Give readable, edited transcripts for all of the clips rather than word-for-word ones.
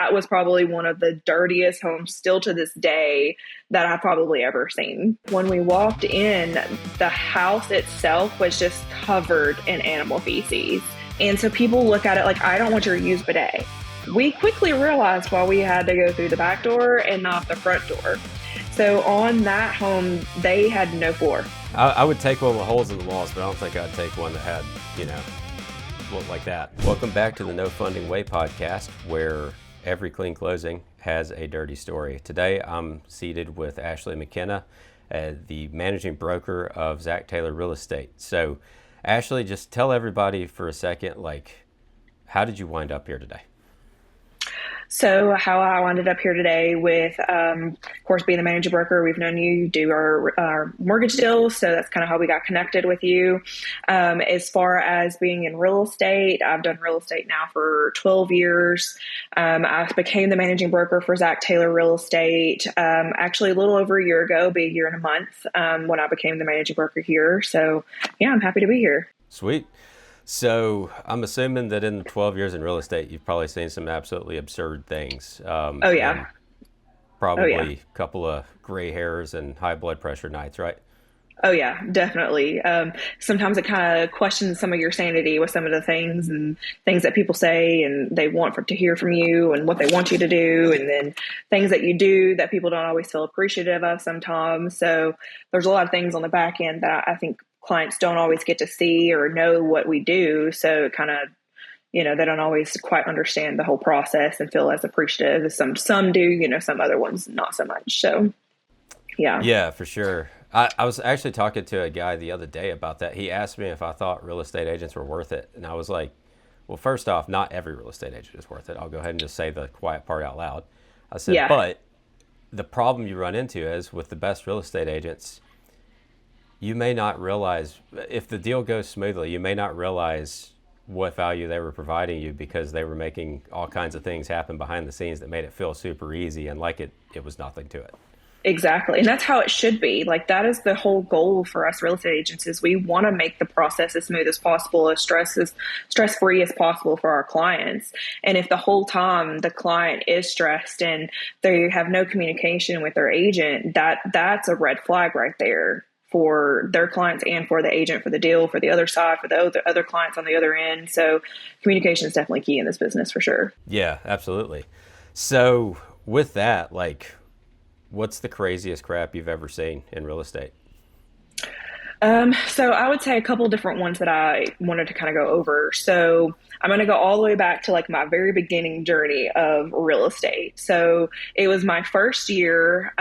that was probably one of the dirtiest homes still to this day that I've probably ever seen. When we walked in, the house itself was just covered in animal feces. And so people look at it like, I don't want your used bidet. We quickly realized why we had to go through the back door and not the front door. So on that home, they had no floor. I would take one with holes in the walls, but I don't think I'd take one that had, looked like that. Welcome back to the No Funding Way podcast, where every clean closing has a dirty story. Today, I'm seated with Ashley McKenna, the managing broker of Zach Taylor Real Estate. So, Ashley, just tell everybody for a second, how did you wind up here today? So how I ended up here today with, of course, being the manager broker, we've known you do our mortgage deals. So that's kind of how we got connected with you. As far as being in real estate, I've done real estate now for 12 years. I became the managing broker for Zach Taylor Real Estate, actually a little over a year ago, be a year and a month, when I became the managing broker here. So yeah, I'm happy to be here. Sweet. So I'm assuming that in the 12 years in real estate, you've probably seen some absolutely absurd things. Oh, yeah. Probably a couple of gray hairs and high blood pressure nights, right? Oh, yeah, definitely. Sometimes it kind of questions some of your sanity with some of the things and things that people say and they want to hear from you and what they want you to do. And then things that you do that people don't always feel appreciative of sometimes. So there's a lot of things on the back end that I think clients don't always get to see or know what we do. So kind of, they don't always quite understand the whole process and feel as appreciative as some do, some other ones not so much. So, yeah. Yeah, for sure. I was actually talking to a guy the other day about that. He asked me if I thought real estate agents were worth it. And I was like, well, first off, not every real estate agent is worth it. I'll go ahead and just say the quiet part out loud. I said, yeah. But the problem you run into is with the best real estate agents, you may not realize, if the deal goes smoothly, you may not realize what value they were providing you because they were making all kinds of things happen behind the scenes that made it feel super easy and like it was nothing to it. Exactly. And that's how it should be. That is the whole goal for us real estate agents is we want to make the process as smooth as possible, as stress-free as possible for our clients. And if the whole time the client is stressed and they have no communication with their agent, that's a red flag right there for their clients and for the agent, for the deal, for the other side, for the other clients on the other end. So communication is definitely key in this business for sure. Yeah, absolutely. So with that, what's the craziest crap you've ever seen in real estate? So I would say a couple different ones that I wanted to kind of go over. So I'm going to go all the way back to my very beginning journey of real estate. So it was my first year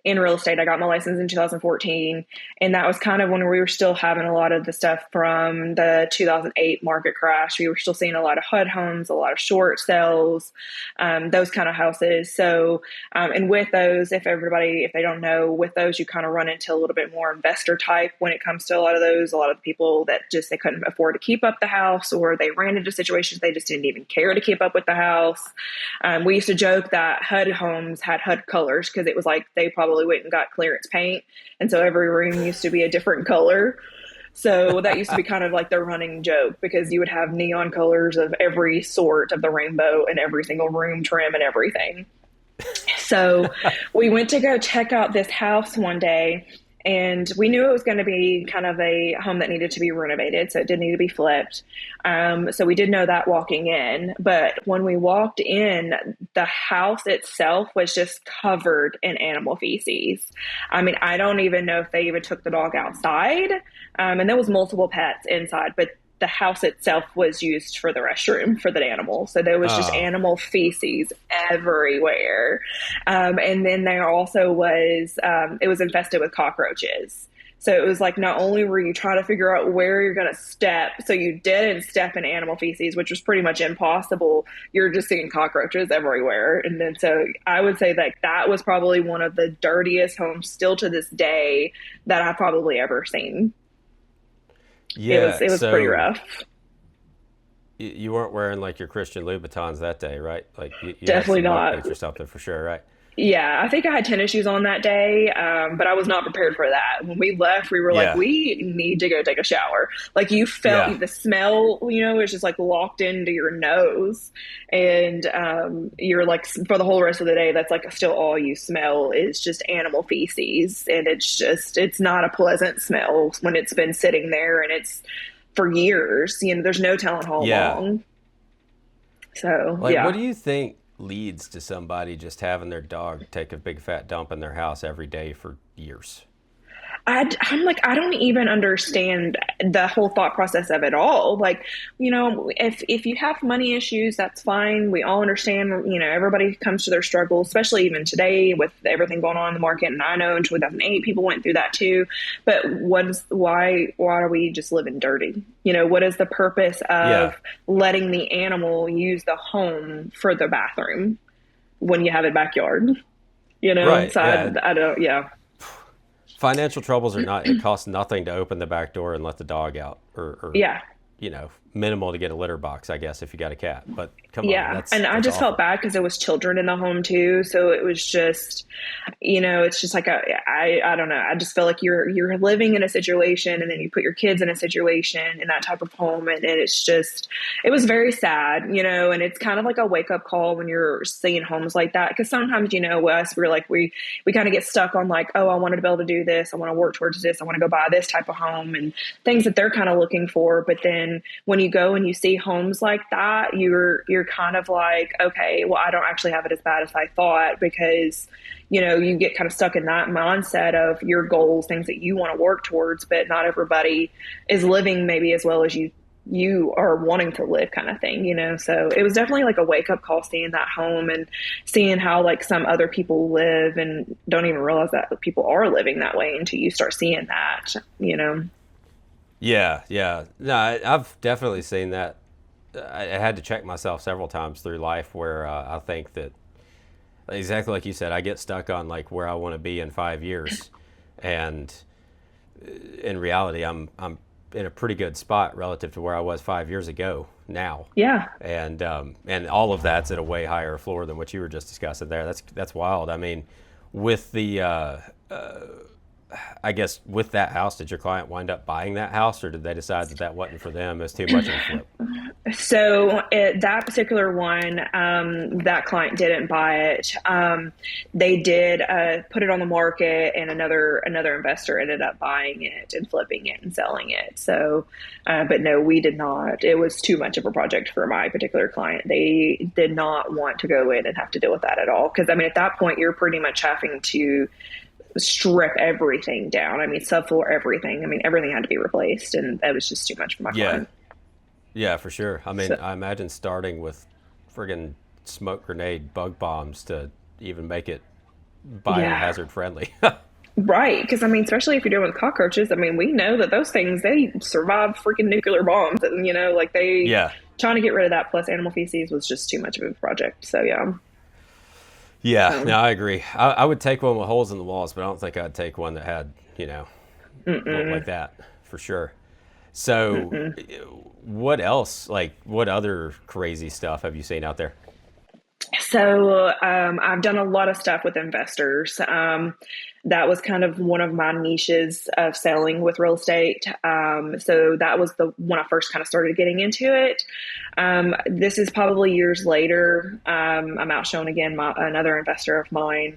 in real estate. I got my license in 2014, and that was kind of when we were still having a lot of the stuff from the 2008 market crash. We were still seeing a lot of HUD homes, a lot of short sales, those kind of houses. So, and with those, if they don't know, with those, you kind of run into a little bit more investor type when it comes to a lot of the people that just, they couldn't afford to keep up the house, or they ran into situations they just didn't even care to keep up with the house. We used to joke that HUD homes had HUD colors because it was like they probably went and got clearance paint. And so every room used to be a different color. So that used to be kind of like the running joke because you would have neon colors of every sort of the rainbow in every single room trim and everything. So we went to go check out this house one day, and we knew it was going to be kind of a home that needed to be renovated. So it did need to be flipped. So we did know that walking in. But when we walked in, the house itself was just covered in animal feces. I mean, I don't even know if they even took the dog outside. And there was multiple pets inside, but the house itself was used for the restroom for the animal. So there was just animal feces everywhere. And then there also was, it was infested with cockroaches. So it was not only were you trying to figure out where you're going to step, so you didn't step in animal feces, which was pretty much impossible. You're just seeing cockroaches everywhere. And then, so I would say that was probably one of the dirtiest homes still to this day that I've probably ever seen. Yeah, it was pretty rough. You weren't wearing your Christian Louboutins that day, right? You Definitely had some not. work or something for sure, right? Yeah, I think I had tennis shoes on that day, but I was not prepared for that. When we left, we were like, Yeah. we need to go take a shower. Like you felt Yeah. the smell, it's just like locked into your nose. And you're like, for the whole rest of the day, that's like still all you smell is just animal feces. And it's not a pleasant smell when it's been sitting there and it's for years. There's no telling how Yeah. long. So, Like, what yeah. do you think leads to somebody just having their dog take a big fat dump in their house every day for years? I'm like, I don't even understand the whole thought process of it all. Like, if you have money issues, that's fine. We all understand, everybody comes to their struggles, especially even today with everything going on in the market. And I know in 2008, people went through that too. But why are we just living dirty? What is the purpose Yeah. of letting the animal use the home for the bathroom when you have a backyard? Right. So Yeah. I don't, yeah. Financial troubles or not, it costs nothing to open the back door and let the dog out, or Yeah. minimal to get a litter box, I guess, if you got a cat. But come on, Yeah, that's and I that's just felt awful. bad because there was children in the home too. So it was just, it's just like I don't know. I just feel like you're living in a situation, and then you put your kids in a situation in that type of home, and it was very sad, and it's kind of like a wake up call when you're seeing homes like that. Because sometimes, us, we're like we kind of get stuck on like, oh, I wanted to be able to do this, I want to work towards this, I want to go buy this type of home, and things that they're kind of looking for. But then when you go and you see homes like that, you're kind of like, okay, well, I don't actually have it as bad as I thought, because you get kind of stuck in that mindset of your goals, things that you want to work towards, but not everybody is living maybe as well as you are wanting to live, kind of thing. So it was definitely like a wake up call seeing that home and seeing how like some other people live and don't even realize that people are living that way until you start seeing that. Yeah, yeah. No, I've definitely seen that. I had to check myself several times through life where I think that exactly like you said, I get stuck on like where I want to be in 5 years, and in reality, I'm in a pretty good spot relative to where I was 5 years ago now, Yeah. and all of that's at a way higher floor than what you were just discussing there. That's wild. I mean, with the I guess with that house, did your client wind up buying that house, or did they decide that that wasn't for them? It was too much of a flip. So that particular one, that client didn't buy it. They did put it on the market, and another investor ended up buying it and flipping it and selling it. So, but no, we did not. It was too much of a project for my particular client. They did not want to go in and have to deal with that at all. Because I mean, at that point, you're pretty much having to strip everything down. I mean, subfloor everything. I mean, everything had to be replaced, and that was just too much for my Yeah, client. yeah, for sure. I mean, So. I imagine starting with friggin' smoke grenade bug bombs to even make it Yeah. biohazard friendly. Right, because I mean, especially if you're dealing with cockroaches, I mean, we know that those things they survive freaking nuclear bombs, and like they Yeah, trying to get rid of that plus animal feces was just too much of a project. So yeah, yeah. so No, I agree. I would take one with holes in the walls, but I don't think I'd take one that had looked like mm-mm, that for sure. So, mm-mm. what else? Like, what other crazy stuff have you seen out there? So I've done a lot of stuff with investors. That was kind of one of my niches of selling with real estate. So that was the when I first kind of started getting into it. This is probably years later. I'm out showing again another investor of mine.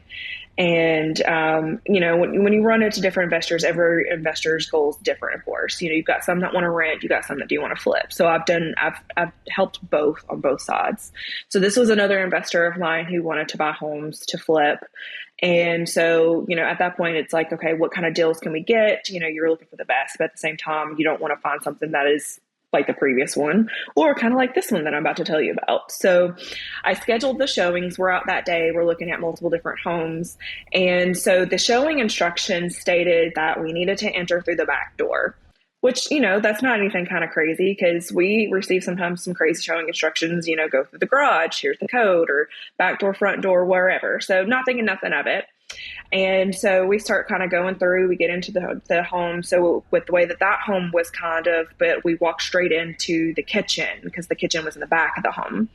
And when you run into different investors, every investor's goal is different. Of course, you've got some that want to rent, you got some that do want to flip. So I've helped both on both sides. So this was another investor of mine who wanted to buy homes to flip. And so, at that point, it's like, okay, what kind of deals can we get? You're looking for the best, but at the same time, you don't want to find something that is like the previous one or kind of like this one that I'm about to tell you about. So I scheduled the showings. We're out that day. We're looking at multiple different homes. And so the showing instructions stated that we needed to enter through the back door, which, that's not anything kind of crazy because we receive sometimes some crazy showing instructions, go through the garage, here's the code, or back door, front door, wherever. So not thinking nothing of it. And so we start kind of going through, we get into the home. So with the way that that home was kind of, but we walked straight into the kitchen because the kitchen was in the back of the home.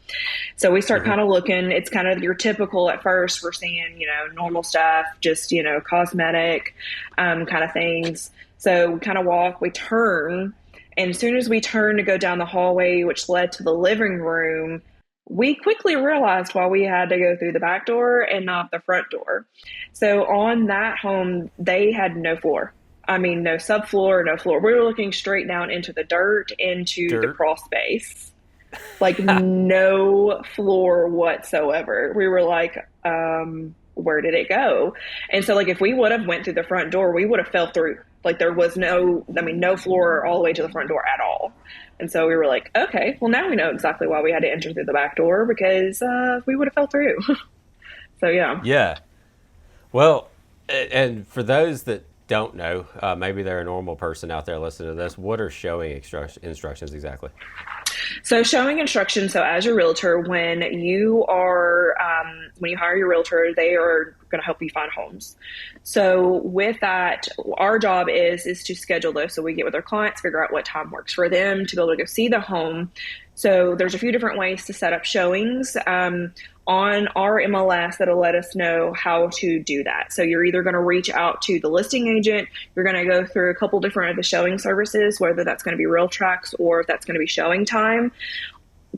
So we start Hmm. kind of looking, it's kind of your typical at first, we're seeing, normal stuff, just, cosmetic kind of things. So we kind of walk, we turn, and as soon as we turn to go down the hallway, which led to the living room, we quickly realized why we had to go through the back door and not the front door. So on that home, they had no floor. I mean, no subfloor, no floor. We were looking straight down into the dirt, into the Dirt. crawl space, like no floor whatsoever. We were like, where did it go? And so like if we would have went through the front door, we would have fell through. Like there was no, I mean, no floor all the way to the front door at all. And so we were like, okay, well now we know exactly why we had to enter through the back door because we would have fell through. So yeah. Yeah. Well, and for those that don't know, maybe they're a normal person out there listening to this. What are showing instructions exactly? So showing instructions. So as your realtor, when you hire your realtor, they are going to help you find homes. So with that, our job is to schedule those. So we get with our clients, figure out what time works for them to be able to go see the home. So there's a few different ways to set up showings. On our MLS that'll let us know how to do that. So you're either going to reach out to the listing agent, you're going to go through a couple different of the showing services, whether that's going to be RealTracs or if that's going to be Showing Time.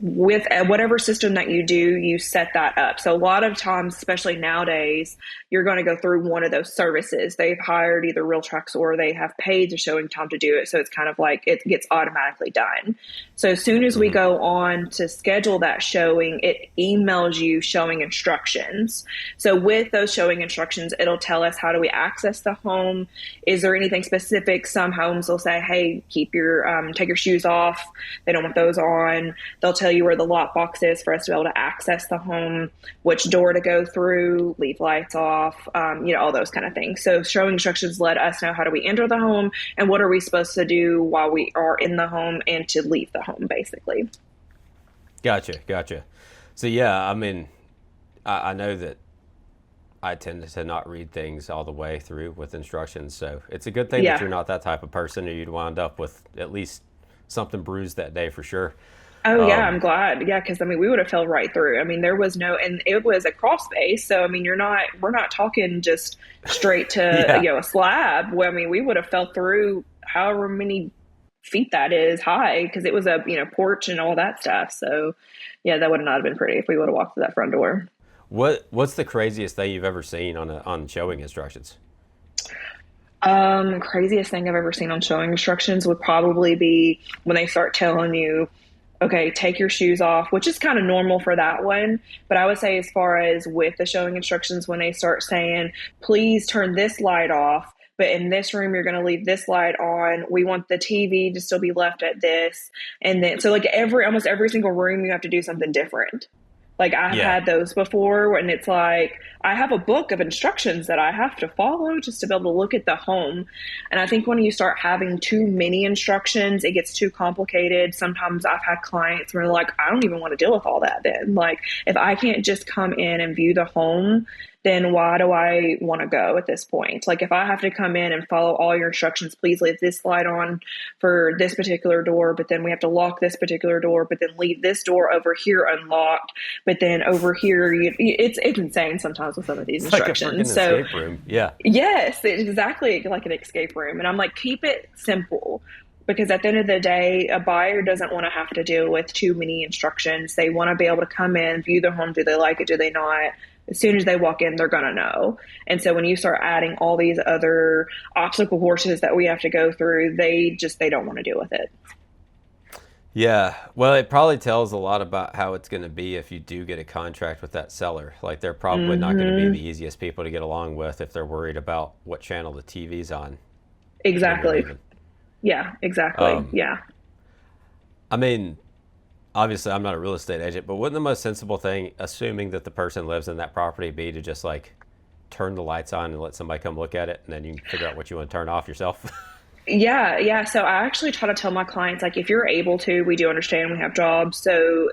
With whatever system that you do, you set that up. So a lot of times, especially nowadays, you're going to go through one of those services. They've hired either RealTracs or they have paid the Showing Time to do it. So it's kind of like it gets automatically done. So as soon as we Hmm. go on to schedule that showing, it emails you showing instructions. So with those showing instructions, it'll tell us how do we access the home. Is there anything specific? Some homes will say, hey, take your shoes off. They don't want those on. They'll tell you where the lock box is for us to be able to access the home, which door to go through, leave lights off, all those kind of things. So showing instructions let us know how do we enter the home and what are we supposed to do while we are in the home and to leave the home, basically. Gotcha. So yeah, I mean, I know that I tend to not read things all the way through with instructions. So it's a good thing that Yeah. you're not that type of person, or you'd wind up with at least something bruised that day for sure. Oh yeah, I'm Um, glad. Yeah, because I mean, we would have fell right through. I mean, there was no, and it was a crawl space. So I mean, we're not talking just straight to yeah. a slab. Well, I mean, we would have fell through however many feet that is high because it was a porch and all that stuff. So yeah, that would not have been pretty if we would have walked through that front door. What's the craziest thing you've ever seen on showing instructions? Craziest thing I've ever seen on showing instructions would probably be when they start telling you, okay, take your shoes off, which is kind of normal for that one. But I would say, as far as with the showing instructions, when they start saying, please turn this light off, but in this room, you're going to leave this light on. We want the TV to still be left at this. And then, so like almost every single room, you have to do something different. Like I've Yeah. had those before and it's like I have a book of instructions that I have to follow just to be able to look at the home. And I think when you start having too many instructions, it gets too complicated. Sometimes I've had clients where they're like, I don't even want to deal with all that then. Like if I can't just come in and view the home, then why do I want to go at this point? Like if I have to come in and follow all your instructions, please leave this light on for this particular door, but then we have to lock this particular door, but then leave this door over here unlocked. But then over here, it's insane sometimes with some of these It's like a freaking instructions. So escape room. Yeah. yes, it's exactly like an escape room. And I'm like, keep it simple. Because at the end of the day, a buyer doesn't want to have to deal with too many instructions. They want to be able to come in, view the home. Do they like it? Do they not? As soon as they walk in, they're going to know. And so when you start adding all these other obstacle courses that we have to go through, they don't want to deal with it. Yeah. Well, it probably tells a lot about how it's going to be if you do get a contract with that seller. Like they're probably not going to be Hmm. the easiest people to get along with if they're worried about what channel the TV's on when you're Exactly. leaving. Yeah, exactly. Um, Yeah. I mean, obviously, I'm not a real estate agent, but wouldn't the most sensible thing, assuming that the person lives in that property, be to just like turn the lights on and let somebody come look at it, and then you can figure out what you want to turn off yourself? Yeah, yeah. So I actually try to tell my clients, like, if you're able to, we do understand we have jobs. So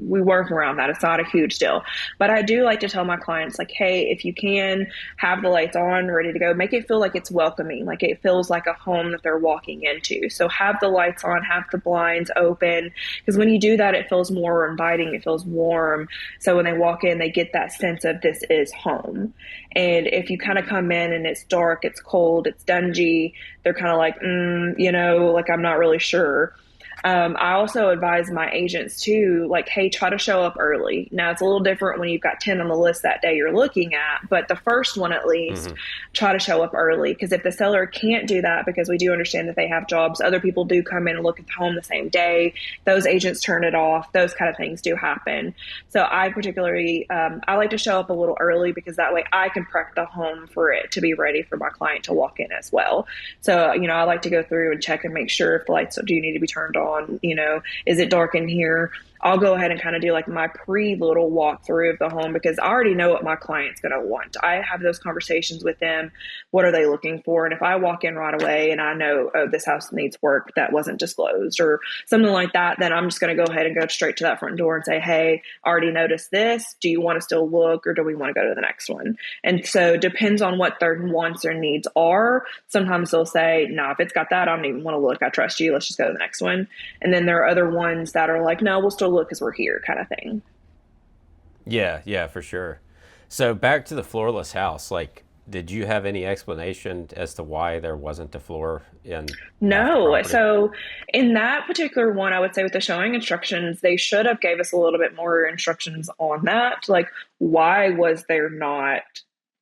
we work around that. It's not a huge deal. But I do like to tell my clients, like, hey, if you can have the lights on, ready to go, make it feel like it's welcoming, like it feels like a home that they're walking into. So have the lights on, have the blinds open. Because when you do that, it feels more inviting, it feels warm. So when they walk in, they get that sense of this is home. And if you kind of come in and it's dark, it's cold, it's dungy, they're kind of like, like I'm not really sure. I also advise my agents too, like, hey, try to show up early. Now, it's a little different when you've got 10 on the list that day you're looking at, but the first one at least, Hmm. try to show up early. Because if the seller can't do that, because we do understand that they have jobs, other people do come in and look at the home the same day. Those agents turn it off. Those kind of things do happen. So I particularly, I like to show up a little early because that way I can prep the home for it to be ready for my client to walk in as well. So, I like to go through and check and make sure if the lights do need to be turned on, is it dark in here? I'll go ahead and kind of do like my pre little walkthrough of the home because I already know what my client's going to want. I have those conversations with them. What are they looking for? And if I walk in right away and I know, oh, this house needs work that wasn't disclosed or something like that, then I'm just going to go ahead and go straight to that front door and say, hey, I already noticed this. Do you want to still look or do we want to go to the next one? And so depends on what their wants or needs are. Sometimes they'll say, no, if it's got that, I don't even want to look. I trust you. Let's just go to the next one. And then there are other ones that are like, no, we'll still look because we're here kind of thing. Yeah, yeah, for sure. So back to the floorless house, like, did you have any explanation as to why there wasn't a floor in half the No. property? So in that particular one, I would say with the showing instructions, they should have gave us a little bit more instructions on that. Like, why was there not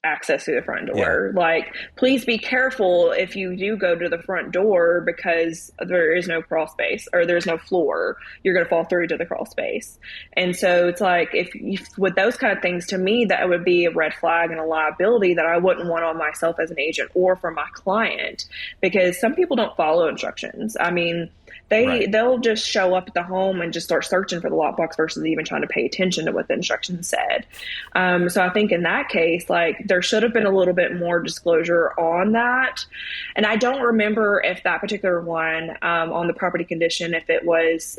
access to the front Yeah, door? Like, please be careful if you do go to the front door because there is no crawl space or there's no floor. You're going to fall through to the crawl space. And so it's like, if with those kind of things, to me, that would be a red flag and a liability that I wouldn't want on myself as an agent or for my client because some people don't follow instructions. I mean, right. they'll just show up at the home and just start searching for the lockbox versus even trying to pay attention to what the instructions said. So I think in that case, like there should have been a little bit more disclosure on that. And I don't remember if that particular one on the property condition, if it was,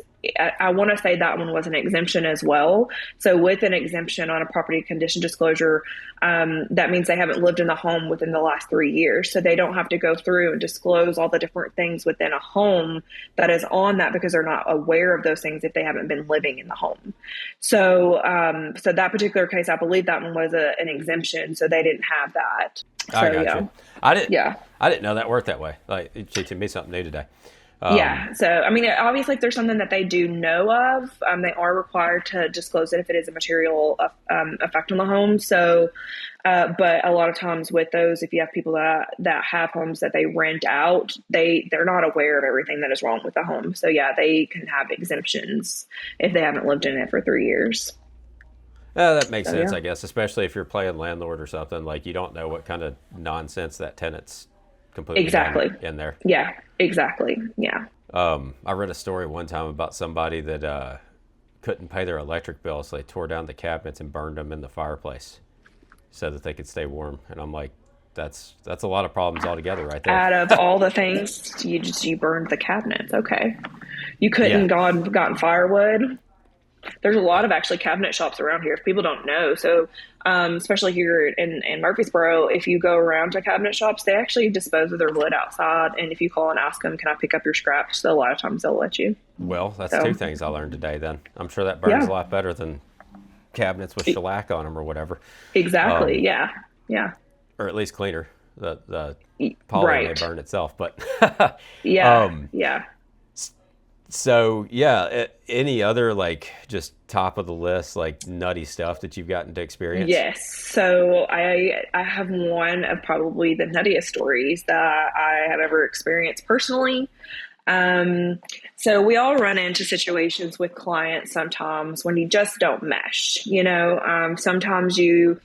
I want to say that one was an exemption as well. So with an exemption on a property condition disclosure, that means they haven't lived in the home within the last 3 years. So they don't have to go through and disclose all the different things within a home that is on that because they're not aware of those things if they haven't been living in the home. So that particular case, I believe that one was an exemption, so they didn't have that. I So got yeah, you. I didn't. yeah. I didn't know that worked that way. Like, it teaching me something new today. Um, Yeah. So, I mean, obviously, if there's something that they do know of, they are required to disclose it if it is a material effect on the home. So, but a lot of times with those, if you have people that have homes that they rent out, they're not aware of everything that is wrong with the home. So, yeah, they can have exemptions if they haven't lived in it for 3 years. that makes So, sense, yeah, I guess, especially if you're playing landlord or something. Like, you don't know what kind of nonsense that tenant's completely done exactly. in there. Yeah, exactly. Yeah. I read a story one time about somebody that couldn't pay their electric bill, so they tore down the cabinets and burned them in the fireplace so that they could stay warm. And I'm like, that's a lot of problems altogether, right there. Out of all the things, you burned the cabinets. Okay. You Yeah. couldn't gotten firewood. There's a lot of actually cabinet shops around here if people don't know. So, especially here in Murfreesboro, if you go around to cabinet shops, they actually dispose of their wood outside. And if you call and ask them, can I pick up your scraps? So a lot of times they'll let you. Well, that's two So, things I learned today. Then I'm sure that burns yeah, a lot better than cabinets with e- shellac on them or whatever, exactly. Yeah. Yeah. or at least cleaner. The poly may Right. burn itself, but Yeah. um, Yeah. so yeah. Any other like just top of the list like nutty stuff that you've gotten to experience? Yes. So I have one of probably the nuttiest stories that I have ever experienced personally. Um, So we all run into situations with clients sometimes when you just don't mesh. Sometimes you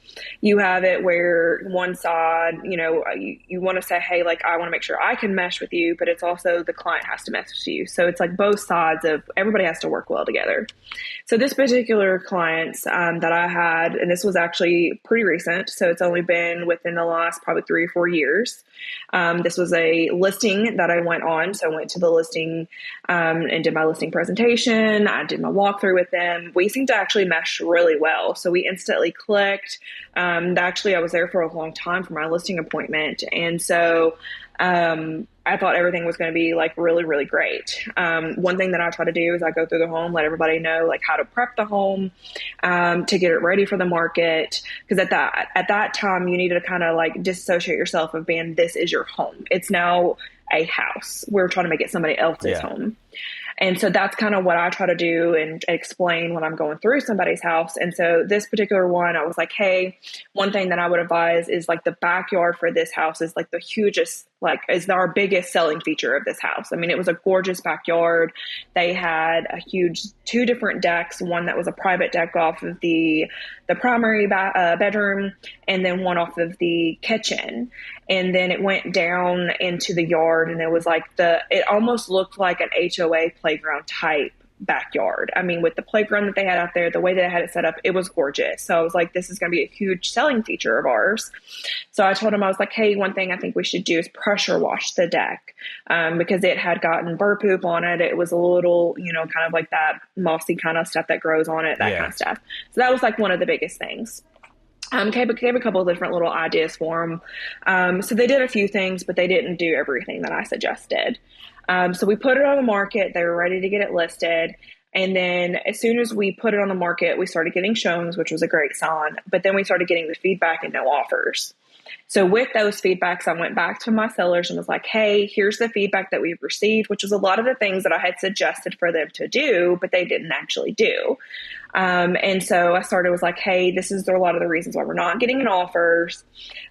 have it where one side, you want to say, hey, like I want to make sure I can mesh with you, but it's also the client has to mesh with you. So it's like both sides of everybody has to work well together. So this particular client that I had, and this was actually pretty recent, so it's only been within the last probably 3 or 4 years. This was a listing that I went on. So I went to the listing and did my listing presentation. I did my walkthrough with them. We seemed to actually mesh really well. So we instantly clicked. Actually, I was there for a long time for my listing appointment. And so I thought everything was going to be like really, really great. One thing that I try to do is I go through the home, let everybody know like how to prep the home to get it ready for the market. Because at that time, you need to kind of like disassociate yourself of being this is your home. It's now a house. We're trying to make it somebody else's home. And so that's kind of what I try to do and explain when I'm going through somebody's house. And so this particular one, I was like, hey, one thing that I would advise is like the backyard for this house is like the hugest, like is our biggest selling feature of this house. I mean, it was a gorgeous backyard. They had a huge 2 different decks, one that was a private deck off of the primary bedroom, and then one off of the kitchen. And then it went down into the yard, and it was like it almost looked like an HOA playground type backyard. I mean, with the playground that they had out there, the way that they had it set up, it was gorgeous. So I was like, this is going to be a huge selling feature of ours. So I told him, I was like, hey, one thing I think we should do is pressure wash the deck because it had gotten bird poop on it. It was a little, kind of like that mossy kind of stuff that grows on it, that kind of stuff. So that was like one of the biggest things. Gave a couple of different little ideas for them. So they did a few things, but they didn't do everything that I suggested. So we put it on the market. They were ready to get it listed. And then as soon as we put it on the market, we started getting showings, which was a great sign. But then we started getting the feedback and no offers. So with those feedbacks, I went back to my sellers and was like, hey, here's the feedback that we've received, which was a lot of the things that I had suggested for them to do, but they didn't actually do. And so I was like, hey, this is a lot of the reasons why we're not getting an offers.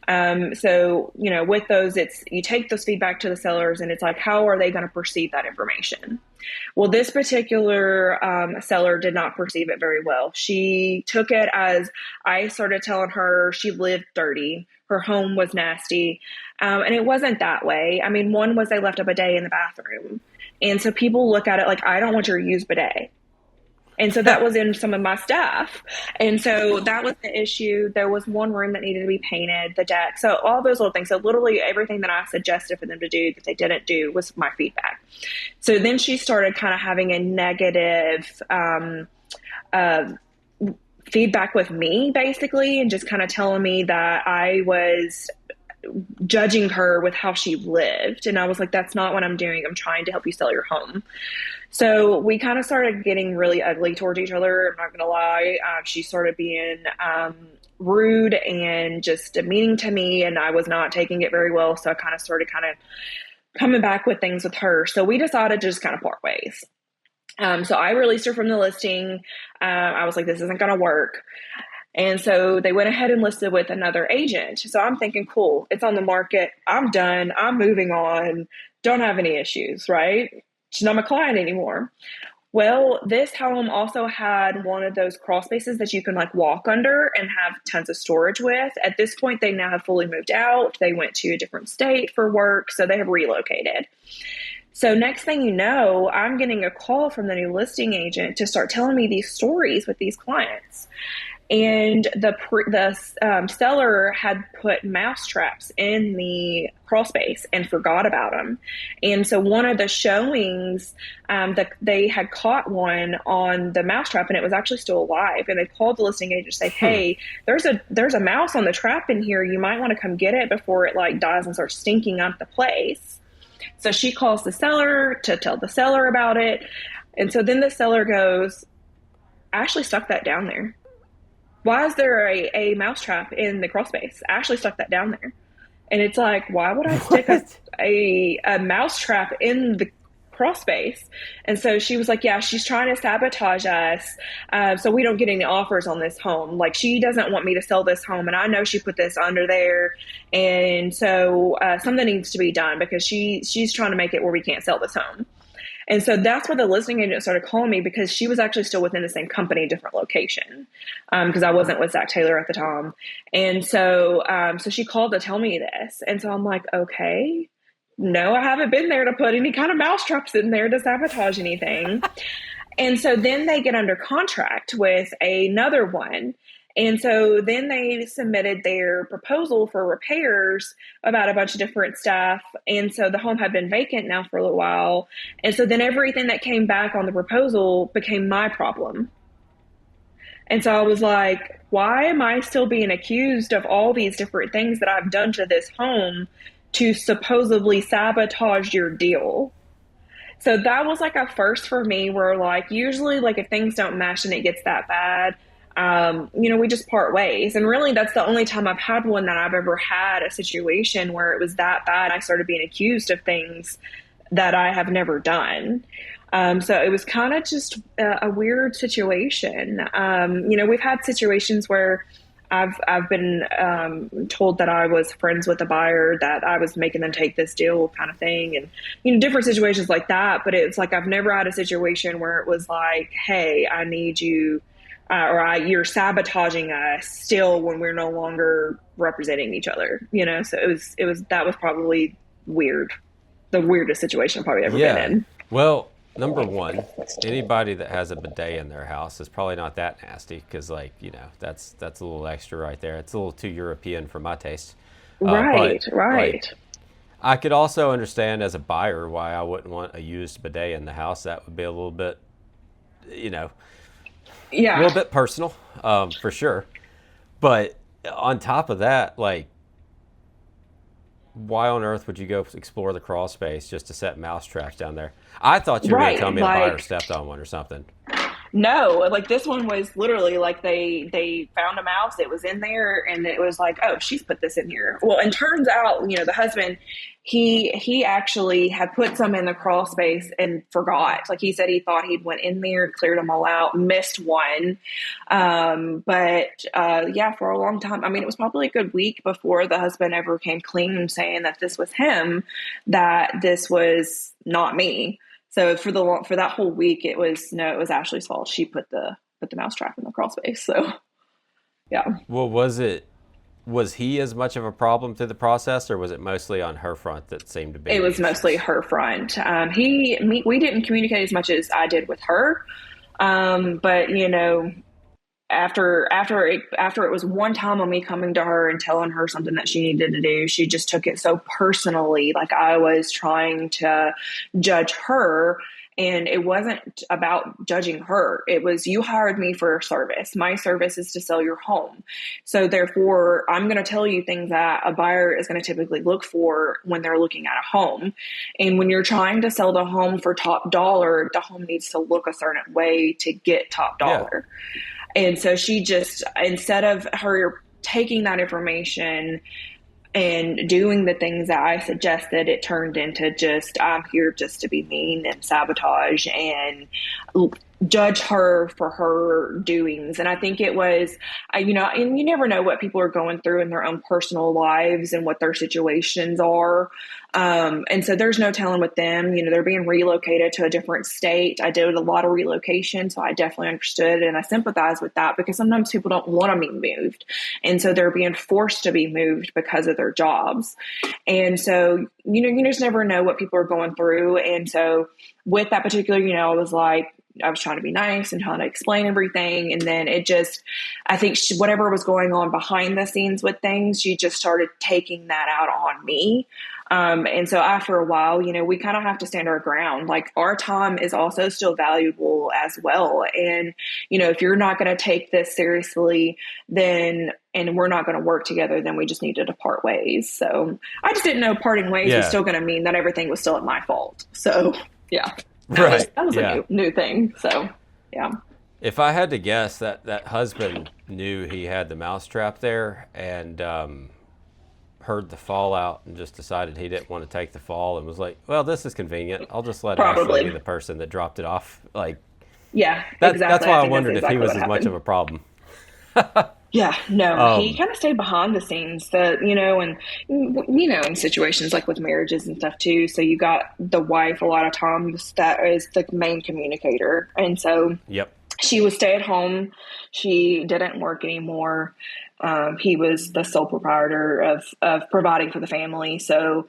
So, with those, you take those feedback to the sellers and it's like, how are they going to perceive that information? Well, this particular seller did not perceive it very well. She took it as I started telling her she lived dirty. Her home was nasty. And it wasn't that way. I mean, one was they left a bidet in the bathroom. And so people look at it like, I don't want your used bidet. And so that was in some of my stuff. And so that was the issue. There was one room that needed to be painted, the deck. So all those little things. So literally everything that I suggested for them to do that they didn't do was my feedback. So then she started kind of having a negative feedback with me, basically, and just kind of telling me that I was judging her with how she lived. And I was like, that's not what I'm doing. I'm trying to help you sell your home. So we kind of started getting really ugly towards each other. I'm not going to lie. She started being rude and just demeaning to me, and I was not taking it very well. So I kind of started coming back with things with her. So we decided to just kind of part ways. So I released her from the listing. I was like, this isn't going to work. And so they went ahead and listed with another agent. So I'm thinking, cool, it's on the market. I'm done. I'm moving on. Don't have any issues, right? She's not my client anymore. Well, this home also had one of those crawl spaces that you can like walk under and have tons of storage with. At this point, they now have fully moved out. They went to a different state for work, so they have relocated. So next thing you know, I'm getting a call from the new listing agent to start telling me these stories with these clients. And the seller had put mouse traps in the crawl space and forgot about them. And so one of the showings, that they had caught one on the mouse trap, and it was actually still alive. And they called the listing agent to say, hey, there's a mouse on the trap in here. You might want to come get it before it like dies and starts stinking up the place. So she calls the seller to tell the seller about it. And so then the seller goes, Ashley stuck that down there. Why is there a mouse trap in the crawl space? I actually stuck that down there. And it's like, why would I stick a mouse trap in the crawl space? And so she was like, yeah, she's trying to sabotage us so we don't get any offers on this home. Like, she doesn't want me to sell this home. And I know she put this under there. And so something needs to be done because she's trying to make it where we can't sell this home. And so that's where the listing agent started calling me, because she was actually still within the same company, different location, because I wasn't with Zach Taylor at the time. And so she called to tell me this. And so I'm like, okay, no, I haven't been there to put any kind of mousetraps in there to sabotage anything. And so then they get under contract with another one. And so then they submitted their proposal for repairs about a bunch of different stuff. And so the home had been vacant now for a little while. And so then everything that came back on the proposal became my problem. And so I was like, why am I still being accused of all these different things that I've done to this home to supposedly sabotage your deal? So that was like a first for me, where like usually like if things don't mesh and it gets that bad, we just part ways. And really that's the only time I've had one that I've ever had a situation where it was that bad. I started being accused of things that I have never done. So it was kind of just a weird situation. We've had situations where I've been told that I was friends with a buyer, that I was making them take this deal, kind of thing, and different situations like that. But it's like I've never had a situation where it was like, "Hey, I need you," you're sabotaging us still when we're no longer representing each other. So that was probably weird, the weirdest situation I've probably ever been in. Well, number one, anybody that has a bidet in their house is probably not that nasty, because that's a little extra right there. It's a little too European for my taste. Right. Like, I could also understand as a buyer why I wouldn't want a used bidet in the house. That would be a little bit, a little bit personal, for sure. But on top of that, like, why on earth would you go explore the crawl space just to set mouse traps down there? I thought you were going to tell me a buyer stepped on one or something. No, like this one was literally like they found a mouse, it was in there, and it was like, oh, she's put this in here. Well, and turns out, the husband, he actually had put some in the crawl space and forgot. Like he said, he thought he'd went in there, cleared them all out, missed one. For a long time, I mean, it was probably a good week before the husband ever came clean saying that this was him, that this was not me. So for that whole week, it was Ashley's fault. She put the mousetrap in the crawl space. So, yeah. Well, was he as much of a problem through the process, or was it mostly on her front that seemed to be? It was mostly her front. We didn't communicate as much as I did with her. But after it was one time on me coming to her and telling her something that she needed to do, she just took it so personally, like I was trying to judge her. And it wasn't about judging her. It was, you hired me for a service. My service is to sell your home. So therefore, I'm going to tell you things that a buyer is going to typically look for when they're looking at a home. And when you're trying to sell the home for top dollar, the home needs to look a certain way to get top dollar. Yeah. And so she just, instead of her taking that information and doing the things that I suggested, it turned into just, I'm here just to be mean and sabotage and judge her for her doings. And I think it was, and you never know what people are going through in their own personal lives and what their situations are. And so there's no telling with them, they're being relocated to a different state. I did a lot of relocation, so I definitely understood and I sympathize with that, because sometimes people don't want to be moved. And so they're being forced to be moved because of their jobs. And so, you just never know what people are going through. And so with that particular, I was trying to be nice and trying to explain everything. And then I think whatever was going on behind the scenes with things, she just started taking that out on me. And so after a while, we kind of have to stand our ground. Like, our time is also still valuable as well. And, if you're not going to take this seriously, and we're not going to work together, then we just needed to part ways. So I just didn't know parting ways was still going to mean that everything was still at my fault. So yeah. That was a new thing. So, yeah. If I had to guess, that husband knew he had the mousetrap there and heard the fallout and just decided he didn't want to take the fall and was like, well, this is convenient. I'll just let Ashley be the person that dropped it off. Like, yeah, exactly. That's why I wondered if he was as much of a problem. Yeah, no, he Um, kind of stayed behind the scenes, and in situations like with marriages and stuff too. So you got the wife a lot of times that is the main communicator. And so yep. she would stay at home. She didn't work anymore. He was the sole proprietor of providing for the family. So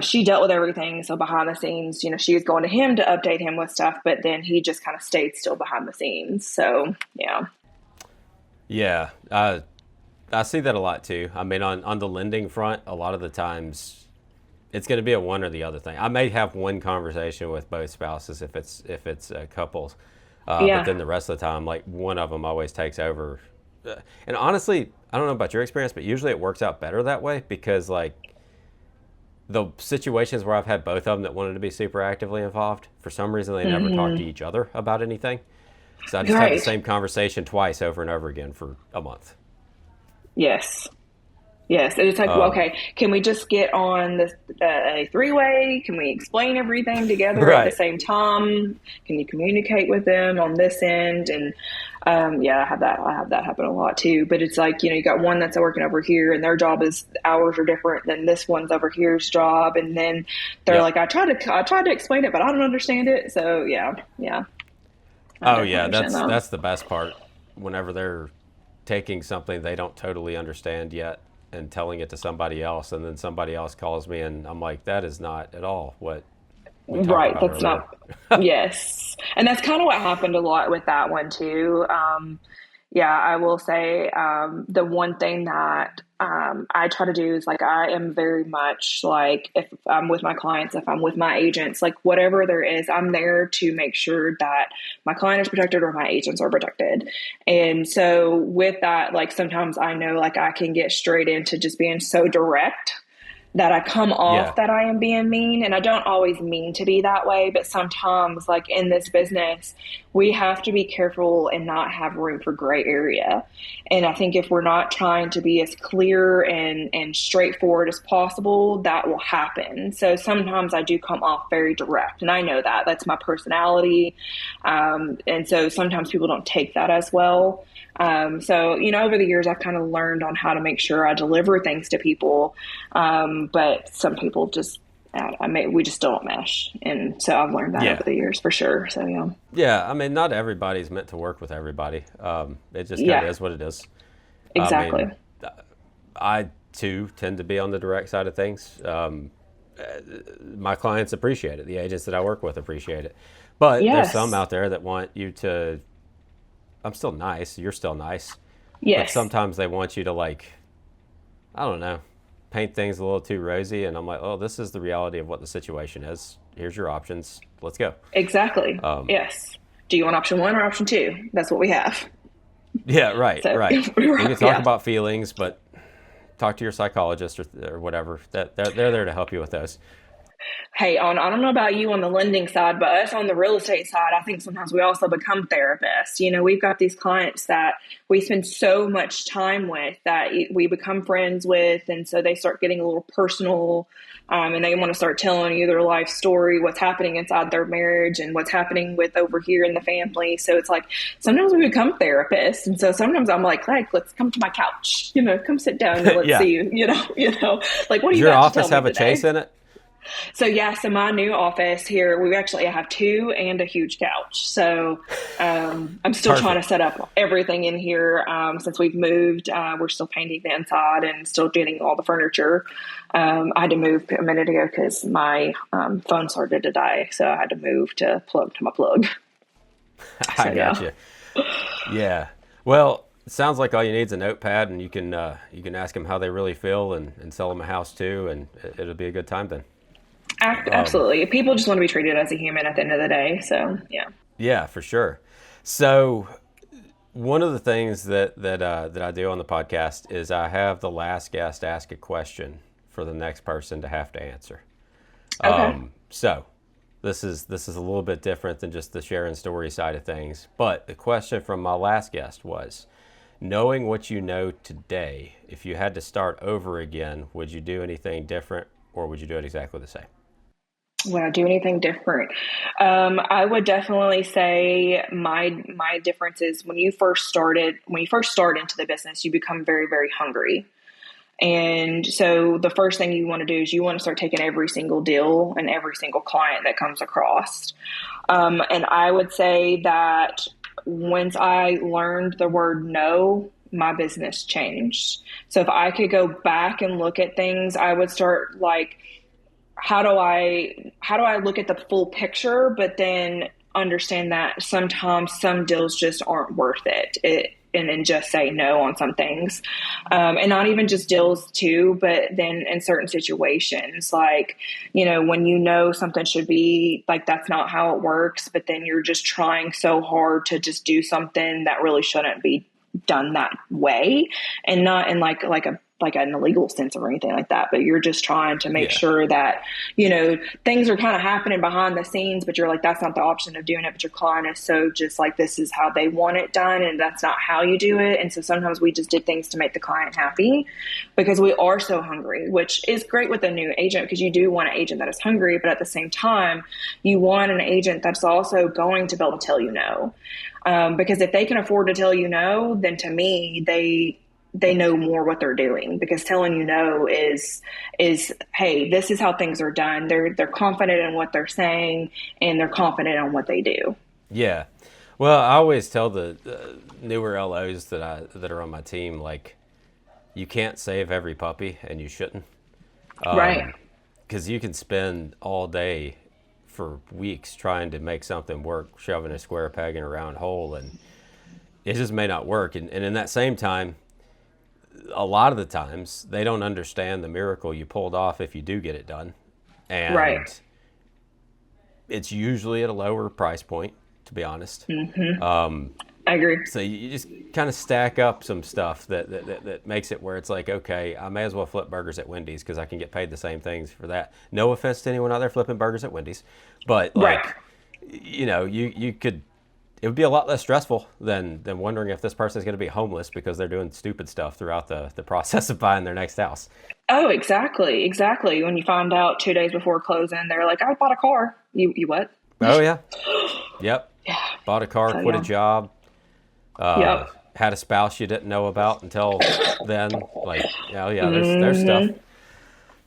she dealt with everything. So behind the scenes, she was going to him to update him with stuff, but then he just kind of stayed still behind the scenes. So, yeah. Yeah. I see that a lot too. I mean, on the lending front, a lot of the times it's going to be a one or the other thing. I may have one conversation with both spouses if it's couples, but Yeah. then the rest of the time, like one of them always takes over. And honestly, I don't know about your experience, but usually it works out better that way because like the situations where I've had both of them that wanted to be super actively involved, for some reason they never talked to Hmm. each other about anything. So I just had the Right. same conversation twice over and over again for a month. Yes. Yes, it's like, well, Um, okay, can we just get on this a three-way? Can we explain everything together at the right. same time? Can you communicate with them on this end? And yeah, I have that happen a lot too. But it's like, you got one that's working over here, and their job is hours are different than this one's over here's job, and then they're Yep. like, I tried to explain it, but I don't understand it. So yeah, yeah, I Oh definitely yeah, understand that's that. that's the best part. Whenever they're taking something they don't totally understand yet and telling it to somebody else, and then somebody else calls me, and I'm like, that is not at all what we talked Right, about that's earlier. not, yes. And that's kind of what happened a lot with that one too. Yeah, I will say the one thing that I try to do is like I am very much like if I'm with my clients, if I'm with my agents, like whatever there is, I'm there to make sure that my client is protected or my agents are protected. And so with that, like sometimes I know like I can get straight into just being so direct that I come Yeah. off that I am being mean. And I don't always mean to be that way, but sometimes, like in this business, we have to be careful and not have room for gray area. And I think if we're not trying to be as clear and straightforward as possible, that will happen. So sometimes I do come off very direct, and I know that that's my personality. And so sometimes people don't take that as well. So, over the years, I've kind of learned on how to make sure I deliver things to people, but some people just, we just don't mesh. And so I've learned that over Yeah. the years for sure. So, yeah. Yeah. I mean, not everybody's meant to work with everybody. It just kind of Yeah, is what it is. I exactly. mean, I too tend to be on the direct side of things. My clients appreciate it. The agents that I work with appreciate it. But there's some Yes. out there that want you to, I'm still nice, you're still nice. But Yes. sometimes they want you to, like, I don't know, paint things a little too rosy. And I'm like, oh, this is the reality of what the situation is. Here's your options. Let's go. Exactly. Um, Yes. Do you want option one or option two? That's what we have. yeah, right, So, right. We can talk yeah. about feelings, but talk to your psychologist or whatever. That they're there to help you with those. Hey, I don't know about you on the lending side, but us on the real estate side, I think sometimes we also become therapists. We've got these clients that we spend so much time with that we become friends with. And so they start getting a little personal, and they want to start telling you their life story, what's happening inside their marriage and what's happening with over here in the family. So it's like sometimes we become therapists. And so sometimes I'm like, let's come to my couch, come sit down and let's Yeah. see, like, what do Does you your got to tell office me have a chase today? in it? So yeah, so my new office here, we actually have two and a huge couch. So I'm still trying to Perfect. set up everything in here since we've moved. We're still painting the inside and still getting all the furniture. I had to move a minute ago because my phone started to die, so I had to move to plug to my plug. I So got yeah, you. Yeah. Well, it sounds like all you need is a notepad, and you can ask them how they really feel, and sell them a house too, and it'll be a good time then. absolutely. People just want to be treated as a human at the end of the day. So yeah. Yeah, for sure. So one of the things that I do on the podcast is I have the last guest ask a question for the next person to have to answer. Okay. So this is a little bit different than just the sharing story side of things. But the question from my last guest was, knowing what you know today, if you had to start over again, would you do anything different or would you do it exactly the same? Would I do anything different? I would definitely say my difference is when you first start into the business, you become very, very hungry. And so the first thing you want to do is you want to start taking every single deal and every single client that comes across. And I would say that once I learned the word no, my business changed. So if I could go back and look at things, I would start like, how do I look at the full picture, but then understand that sometimes some deals just aren't worth it, and just say no on some things, and not even just deals too, but then in certain situations, like, when something should be like, that's not how it works, but then you're just trying so hard to just do something that really shouldn't be done that way, and not in like an illegal sense or anything like that, but you're just trying to make Yeah. sure that, things are kind of happening behind the scenes, but you're like, that's not the option of doing it. But your client is so just like, this is how they want it done, and that's not how you do it. And so sometimes we just did things to make the client happy because we are so hungry, which is great with a new agent, because you do want an agent that is hungry, but at the same time, you want an agent that's also going to be able to tell you no. Because if they can afford to tell you no, then to me, they know more what they're doing, because telling you no is, hey, this is how things are done. They're confident in what they're saying, and they're confident in what they do. Yeah. Well, I always tell the newer LOs that are on my team, like, you can't save every puppy, and you shouldn't. Right. Because you can spend all day for weeks trying to make something work, shoving a square peg in a round hole, and it just may not work. And in that same time, a lot of the times they don't understand the miracle you pulled off if you do get it done. And Right. it's usually at a lower price point, to be honest. I agree. So you just kind of stack up some stuff that makes it where it's like, okay, I may as well flip burgers at Wendy's because I can get paid the same things for that. No offense to anyone out there flipping burgers at Wendy's, but Right. like, you could, it would be a lot less stressful than wondering if this person is going to be homeless because they're doing stupid stuff throughout the process of buying their next house. Oh, exactly. Exactly. When you find out 2 days before closing, they're like, I bought a car. You what? Oh yeah. Yep. Yeah. Bought a car, So, quit a yeah. job, Yep. had a spouse you didn't know about until then. Like, oh yeah, there's stuff.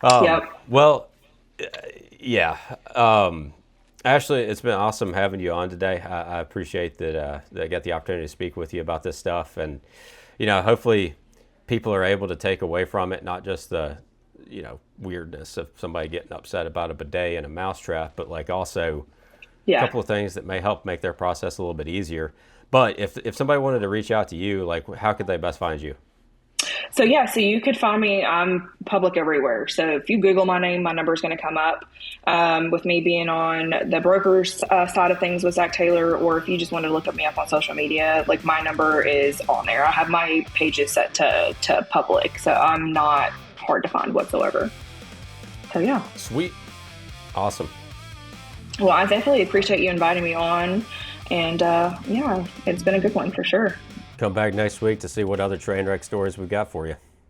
Yep. Well, yeah. Ashley, it's been awesome having you on today. I appreciate that I got the opportunity to speak with you about this stuff, and hopefully people are able to take away from it not just the weirdness of somebody getting upset about a bidet and a mousetrap, but like also a Yeah. couple of things that may help make their process a little bit easier. But if somebody wanted to reach out to you, like, how could they best find you? So you could find me. I'm public everywhere. So if you Google my name, my number is going to come up. With me being on the broker's side of things with Zach Taylor, or if you just want to look at me up on social media, like, my number is on there. I have my pages set to public, so I'm not hard to find whatsoever. So yeah. Sweet. Awesome. Well, I definitely appreciate you inviting me on, and yeah, it's been a good one for sure. Come back next week to see what other train wreck stories we've got for you.